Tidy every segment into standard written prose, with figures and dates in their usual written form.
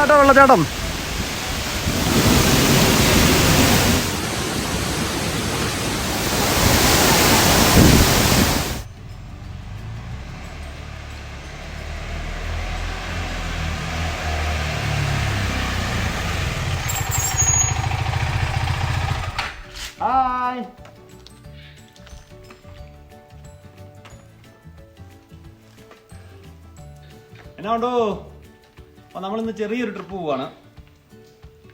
ഇതാട്ടോ വെള്ളച്ചാട്ടം. ഹായ്. എന്നാ ഉണ്ടോ? അപ്പോൾ നമ്മളിന്ന് ചെറിയൊരു ട്രിപ്പ് പോവാണ്.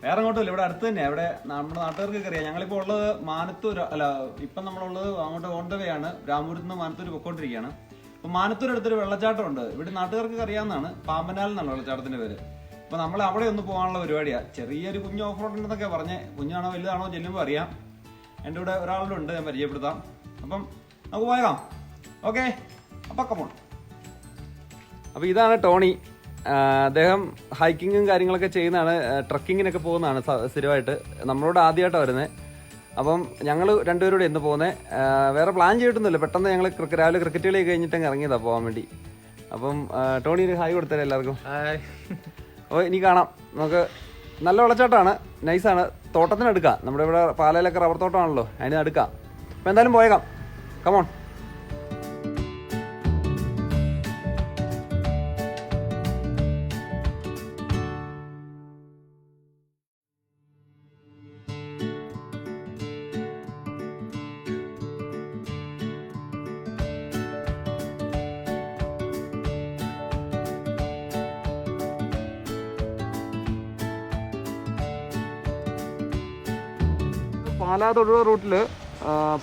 വേറെ അങ്ങോട്ടുമില്ല, ഇവിടെ അടുത്ത് തന്നെയാണ്. ഇവിടെ നമ്മുടെ നാട്ടുകാർക്കൊക്കെ അറിയാം. ഞങ്ങളിപ്പോൾ ഉള്ളത് മാനത്തൂർ, അല്ല ഇപ്പം നമ്മളുള്ളത് അങ്ങോട്ട് ഓൺ ദ വേ ആണ്. രാമപുരത്ത് നിന്ന് മാനത്തൂർ പൊക്കോണ്ടിരിക്കുകയാണ്. അപ്പോൾ മാനത്തൂർ അടുത്തൊരു വെള്ളച്ചാട്ടം ഉണ്ട്. ഇവിടെ നാട്ടുകാർക്കൊക്കെ അറിയാവുന്നതാണ്. പാമ്പനാൽ എന്നാണ് വെള്ളച്ചാട്ടത്തിൻ്റെ പേര്. അപ്പോൾ നമ്മൾ അവിടെ ഒന്ന് പോകാനുള്ള പരിപാടിയാണ്. ചെറിയൊരു കുഞ്ഞ് ഓഫ് റോഡ് ഉണ്ടെന്നൊക്കെ പറഞ്ഞ്, കുഞ്ഞാണോ വലുതാണോ ചെല്ലുമ്പോൾ അറിയാം. എൻ്റെ കൂടെ ഒരാളുണ്ട്, ഞാൻ പരിചയപ്പെടുത്താം. അപ്പം നമുക്ക് പോയേക്കാം. ഓക്കെ, അപ്പം കമോൺ. അപ്പോൾ ഇതാണ് ടോണി. അദ്ദേഹം ഹൈക്കിങ്ങും കാര്യങ്ങളൊക്കെ ചെയ്യുന്നതാണ്, ട്രക്കിങ്ങിനൊക്കെ പോകുന്നതാണ് സ്ഥിരമായിട്ട്. നമ്മളോട് ആദ്യമായിട്ടാണ് വരുന്നത്. അപ്പം ഞങ്ങൾ രണ്ടുപേരോട് എന്ന് പോകുന്നത്. വേറെ പ്ലാൻ ചെയ്തിട്ടൊന്നുമില്ല, പെട്ടെന്ന് ഞങ്ങൾ രാവിലെ ക്രിക്കറ്റ് കളി കഴിഞ്ഞിട്ടങ്ങ് ഇറങ്ങിയതാണ് പോകാൻ വേണ്ടി. അപ്പം ടോണി ഒരു ഹായ് കൊടുത്തരാം എല്ലാവർക്കും. അപ്പോൾ ഇനി കാണാം. നമുക്ക് നല്ല വെള്ളച്ചാട്ടമാണ്, നൈസാണ്. തോട്ടത്തിനടുക്കാം. നമ്മുടെ ഇവിടെ പാലയിലൊക്കെ റബ്ബർ തോട്ടമാണല്ലോ, അതിന് അടുക്കാം. അപ്പോൾ എന്തായാലും പോയേക്കാം. കമോൺ. പാലാ തൊടുപുഴ റൂട്ടിൽ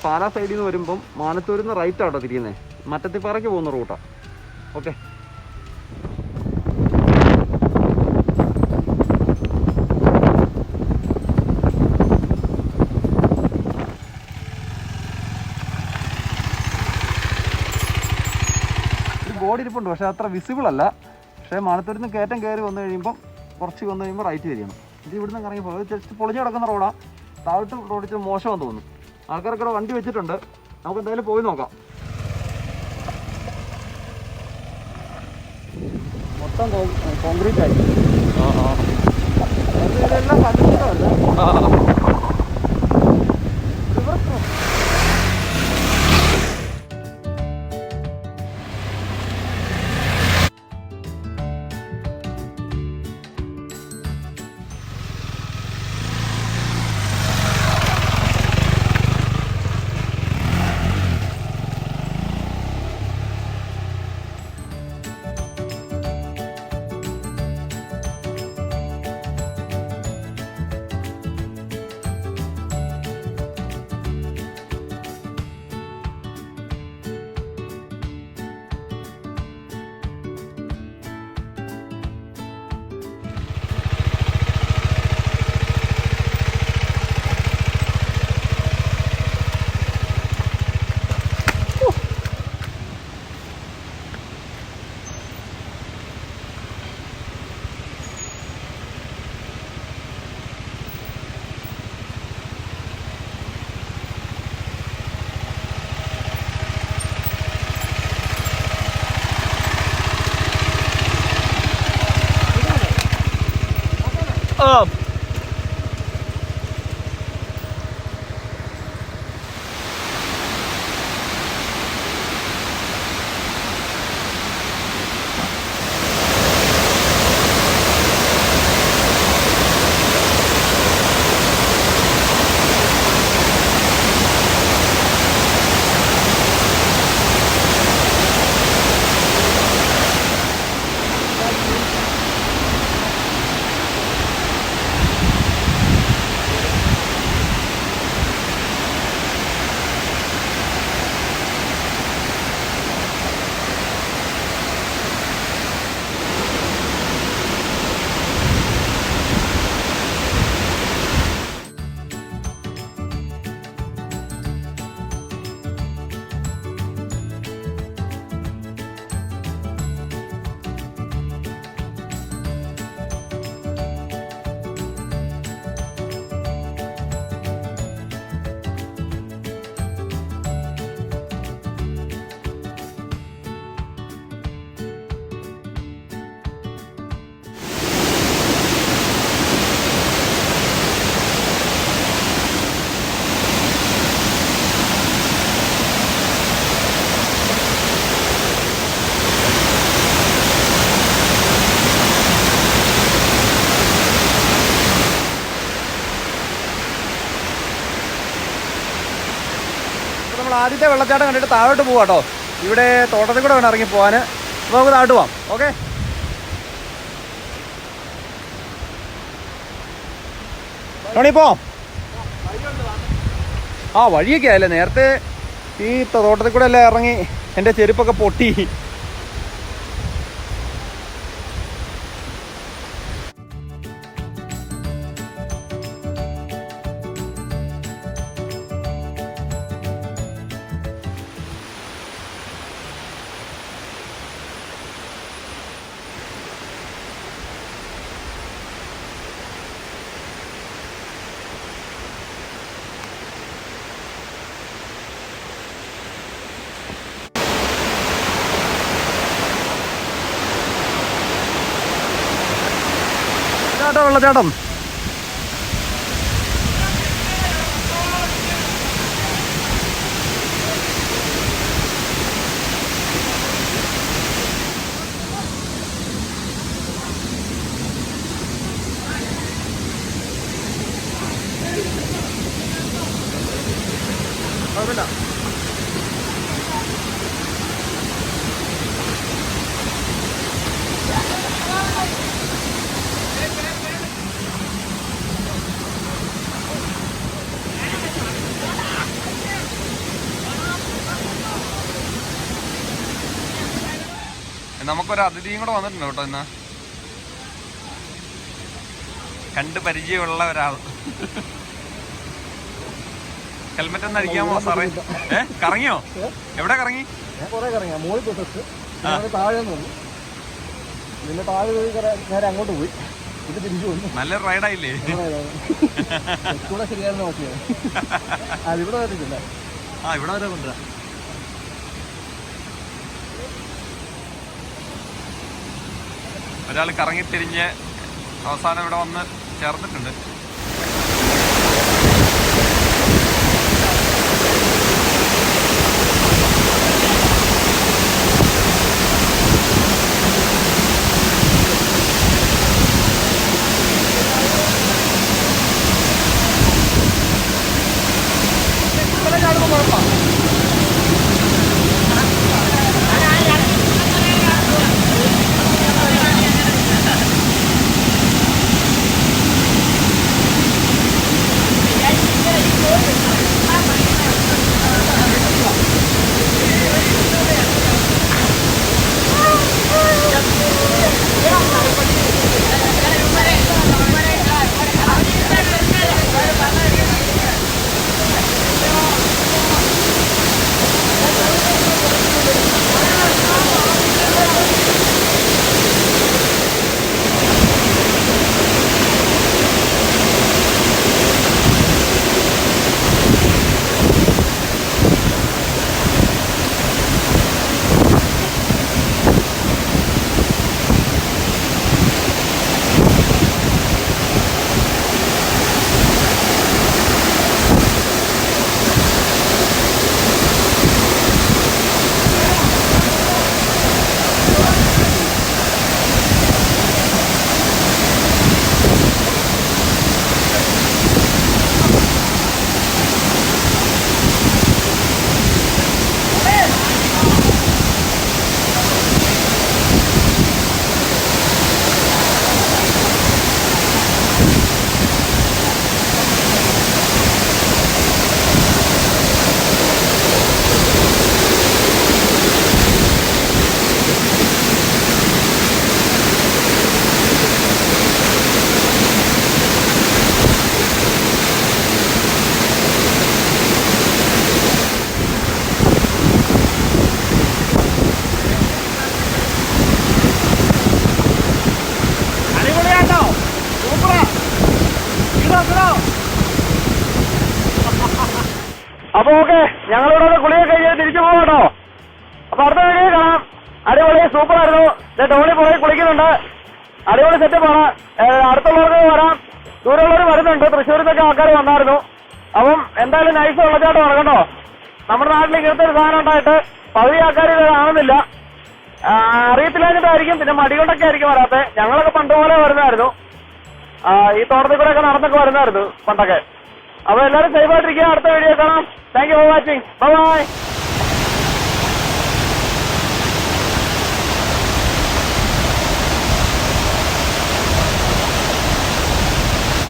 പാലാ സൈഡിൽ നിന്ന് വരുമ്പം മാനത്തൂരിൽ നിന്ന് റൈറ്റ് ആട്ടോ തിരിയുന്നത്. മറ്റത്തിപ്പാറയ്ക്ക് പോകുന്ന റൂട്ടാണ്. ഓക്കെ, ഒരു ബോർഡ് ഇരിപ്പുണ്ട്, പക്ഷേ അത്ര വിസിബിൾ അല്ല. പക്ഷേ മാനത്തൂരിൽ നിന്ന് കയറ്റം കയറി വന്നു കഴിയുമ്പം കുറച്ച് വന്നു കഴിയുമ്പോൾ റൈറ്റ് തിരിയണം. ഇത് ഇവിടുന്ന് ഇറങ്ങി പോകും. ജസ്റ്റ് പൊളിഞ്ഞു കിടക്കുന്ന റോഡാണ്. താഴോട്ട് റോഡിച്ച് മോശമാണെന്ന് തോന്നുന്നു. ആൾക്കാരൊക്കെ ഇവിടെ വണ്ടി വെച്ചിട്ടുണ്ട്. നമുക്ക് എന്തായാലും പോയി നോക്കാം. മൊത്തം കോൺക്രീറ്റ് ആയി. ഇതെല്ലാം കണ്ടിട്ടാണ്. Up. ആദ്യത്തെ വെള്ളച്ചാട്ടം കണ്ടിട്ട് താഴോട്ട് പോവാം കേട്ടോ. ഇവിടെ തോട്ടത്തിൽ കൂടെ വേണം ഇറങ്ങി പോകാൻ. അപ്പോൾ നമുക്ക് താഴോട്ട് പോവാം. ഓക്കെ, പോ. ആ വഴിയൊക്കെ ആയല്ലേ. നേരത്തെ ഈ തോട്ടത്തിൽ കൂടെ എല്ലാം ഇറങ്ങി എൻ്റെ ചെരുപ്പൊക്കെ പൊട്ടി. വെള്ളച്ചാട്ടം കുഴപ്പമില്ല. നമുക്കൊരു അതിഥിയും കൂടെ വന്നിട്ടുണ്ട് കേട്ടോ. ഇന്ന് കണ്ട് പരിചയമുള്ള ഒരാൾ. ഹെൽമെറ്റ് ഒന്ന് അടിക്കാമോ സാറേ? കറങ്ങിയോ? എവിടെ കറങ്ങി? അങ്ങോട്ട് പോയി, ഇത് തിരിച്ചു വന്നു. നല്ലൊരു റൈഡായില്ലേ? ശരിയായിരുന്നു നോക്കിയത്. അതിവിടെ വരത്തില്ല. ആ ഇവിടെ വരെ കൊണ്ടുവരാം. ഒരാൾ കറങ്ങിത്തിരിഞ്ഞ് അവസാനം ഇവിടെ വന്ന് ചേർന്നിട്ടുണ്ട്. അപ്പൊ ഓക്കെ, ഞങ്ങളിവിടെ കുളിയൊക്കെ കഴിഞ്ഞ് തിരിച്ചു പോകാട്ടോ. അപ്പൊ അടുത്ത വീഡിയോ കാണാം. അടിപൊളി, സൂപ്പർ ആയിരുന്നു. ടോണി പുറകെ കുളിക്കുന്നുണ്ട്. അടിപൊളി സെറ്റപ്പാണ്. അടുത്തുള്ളവർക്ക് വരാം, ദൂരമുള്ളവർ വരുന്നുണ്ട്. തൃശ്ശൂരിൽ നിന്നൊക്കെ ആൾക്കാർ വന്നായിരുന്നു. അപ്പം എന്തായാലും നൈസ് വെള്ളച്ചാട്ടമാണ് കേട്ടോ. നമ്മുടെ നാട്ടിൽ ഇങ്ങനത്തെ ഒരു സാധനം ഉണ്ടായിട്ട് പകുതി ആൾക്കാർ ഇത് കാണുന്നില്ല. അറിയത്തില്ലാഞ്ഞിട്ടായിരിക്കും, പിന്നെ മടികൊണ്ടൊക്കെ ആയിരിക്കും വരാത്തെ. ഞങ്ങളൊക്കെ പണ്ട് പോലെ വരുന്നതായിരുന്നു. ഈ തോട്ടത്തിൽ കൂടെ ഒക്കെ നടന്നൊക്കെ വരുന്നതായിരുന്നു പണ്ടൊക്കെ. അപ്പൊ എല്ലാവരും സേഫ് ആയിട്ടിരിക്കുക. അടുത്ത വീഡിയോ കാണാം. Thank you for watching. Bye bye.